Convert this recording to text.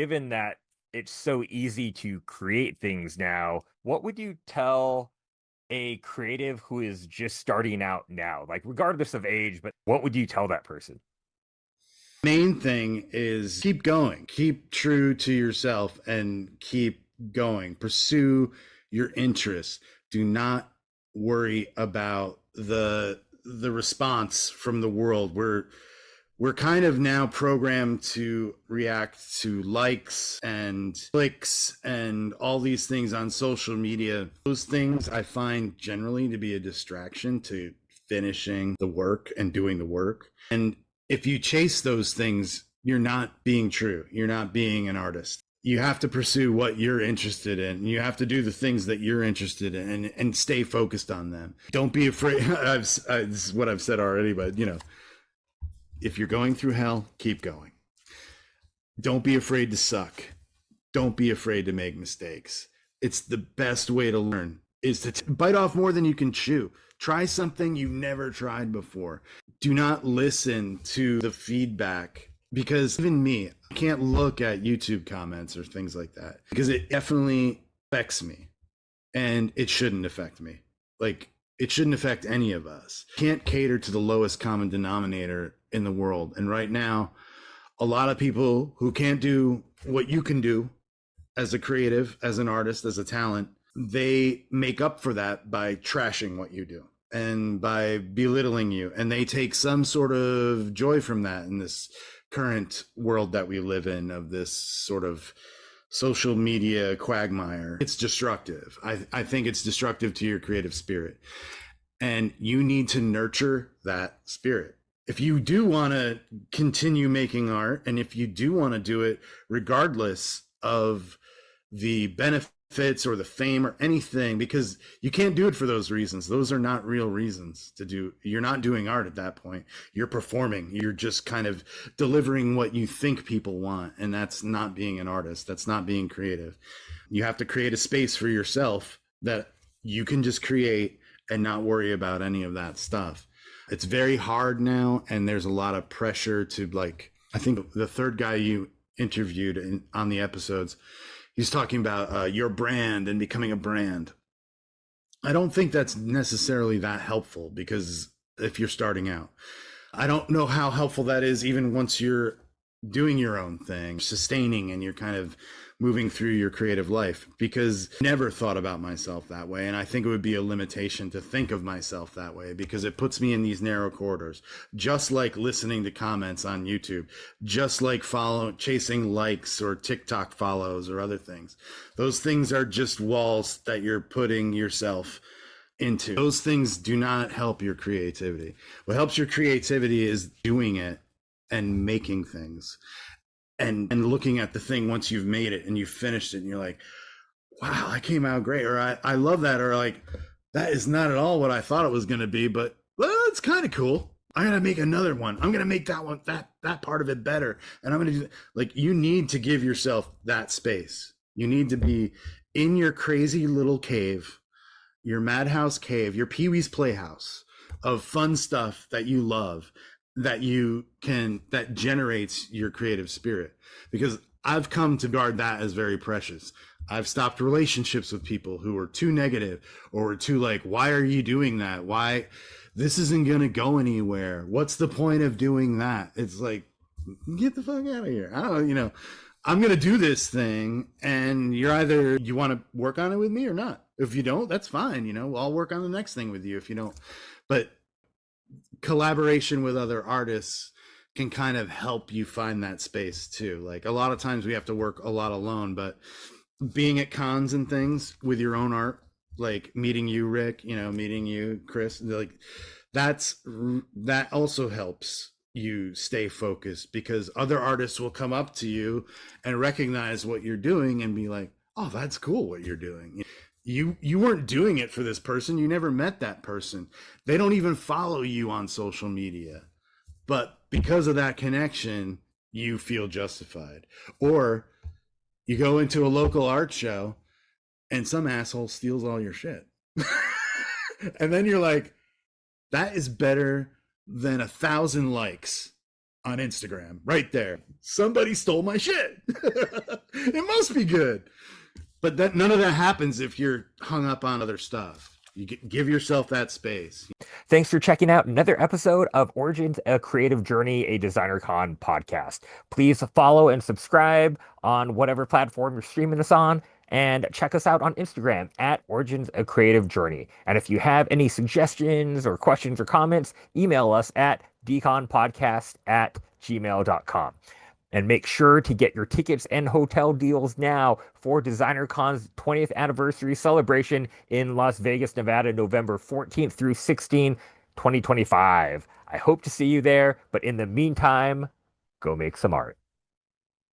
given that it's so easy to create things now, what would you tell a creative who is just starting out now, like regardless of age, but what would you tell that person? Main thing is keep going, keep true to yourself and keep going. Pursue your interests. Do not worry about the response from the world. We're kind of now programmed to react to likes and clicks and all these things on social media. Those things I find generally to be a distraction to finishing the work and doing the work. And if you chase those things, you're not being true. You're not being an artist. You have to pursue what you're interested in. You have to do the things that you're interested in and stay focused on them. Don't be afraid. This is what I've said already, but if you're going through hell, keep going. Don't be afraid to suck. Don't be afraid to make mistakes. It's the best way to learn is to bite off more than you can chew. Try something you've never tried before. Do not listen to the feedback, because even me, I can't look at YouTube comments or things like that because it definitely affects me, and it shouldn't affect me. Like, it shouldn't affect any of us. Can't cater to the lowest common denominator in the world. And right now, a lot of people who can't do what you can do as a creative, as an artist, as a talent, they make up for that by trashing what you do and by belittling you. And they take some sort of joy from that in this current world that we live in, of this sort of social media quagmire. It's destructive. I think it's destructive to your creative spirit. And you need to nurture that spirit. If you do want to continue making art, and if you do want to do it regardless of the benefits or the fame or anything, because you can't do it for those reasons. Those are not real reasons to do. You're not doing art at that point. You're performing. You're just kind of delivering what you think people want. And that's not being an artist. That's not being creative. You have to create a space for yourself that you can just create and not worry about any of that stuff. It's very hard now, and there's a lot of pressure to, like, I think the third guy you interviewed on the episodes, he's talking about your brand and becoming a brand. I don't think that's necessarily that helpful, because if you're starting out, I don't know how helpful that is even once you're doing your own thing, sustaining, and you're kind of moving through your creative life, because I never thought about myself that way. And I think it would be a limitation to think of myself that way, because it puts me in these narrow corridors, just like listening to comments on YouTube, just like chasing likes or TikTok follows or other things. Those things are just walls that you're putting yourself into. Those things do not help your creativity. What helps your creativity is doing it and making things. And looking at the thing once you've made it and you've finished it, and you're like, wow, that came out great. Or I love that. Or like, that is not at all what I thought it was going to be, but well, it's kind of cool. I got to make another one. I'm going to make that one, that part of it better. And I'm going to do, like, you need to give yourself that space. You need to be in your crazy little cave, your madhouse cave, your Pee-wee's Playhouse of fun stuff that you love, that generates your creative spirit. Because I've come to guard that as very precious. I've stopped relationships with people who were too negative or were too like, why are you doing that? Why? This isn't going to go anywhere. What's the point of doing that? It's like, get the fuck out of here. I don't, I'm going to do this thing, and you're either, you want to work on it with me or not. If you don't, that's fine. I'll work on the next thing with you if you don't. But collaboration with other artists can kind of help you find that space too. Like, a lot of times we have to work a lot alone, but being at cons and things with your own art, like meeting you, Rick, meeting you, Chris, like that also helps you stay focused, because other artists will come up to you and recognize what you're doing and be like, oh, that's cool what you're doing. You weren't doing it for this person. You never met that person. They don't even follow you on social media. But because of that connection, you feel justified. Or you go into a local art show and some asshole steals all your shit. And then you're like, that is better than 1,000 likes on Instagram, right there. Somebody stole my shit. It must be good. But that none of that happens if you're hung up on other stuff. You give yourself that space. Thanks for checking out another episode of Origins, A Creative Journey, a DesignerCon podcast. Please follow and subscribe on whatever platform you're streaming this on, and check us out on Instagram at Origins, A Creative Journey. And if you have any suggestions or questions or comments, email us at deconpodcast@gmail.com. And make sure to get your tickets and hotel deals now for DesignerCon's 20th anniversary celebration in Las Vegas, Nevada, November 14th through 16th, 2025. I hope to see you there, but in the meantime, go make some art.